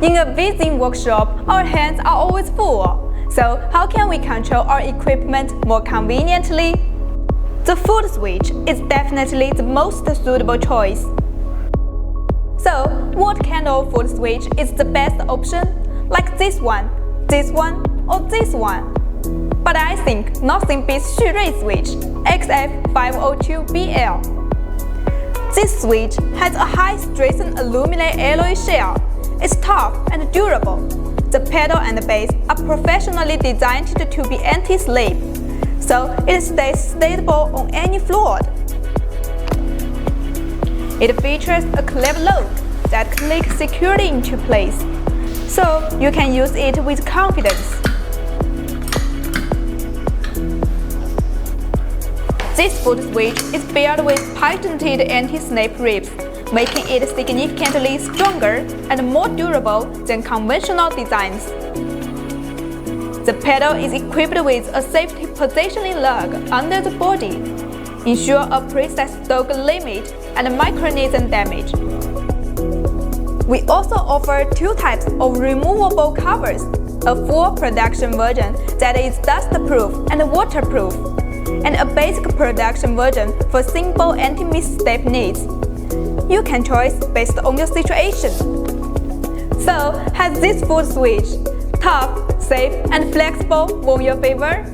In a busy workshop, our hands are always full. So how can we control our equipment more conveniently? The foot switch is definitely the most suitable choice. So, what kind of foot switch is the best option? Like this one, or this one? But I think nothing beats XURUI switch, XF-502BL. This switch has a high-strength aluminum alloy shell. It's tough and durable. The pedal and the base are professionally designed to be anti-slip, so it stays stable on any floor. It features a clip lock that clicks securely into place, so you can use it with confidence. This foot switch is built with patented anti-slip ribs, making it significantly stronger and more durable than conventional designs. The pedal is equipped with a safety positioning lug under the body, ensure a precise stroke limit and micronism damage. We also offer two types of removable covers, a full production version that is dust-proof and waterproof, and a basic production version for simple anti-misstep needs. You can choose based on your situation. So, has this foot switch tough, safe, and flexible won your favor?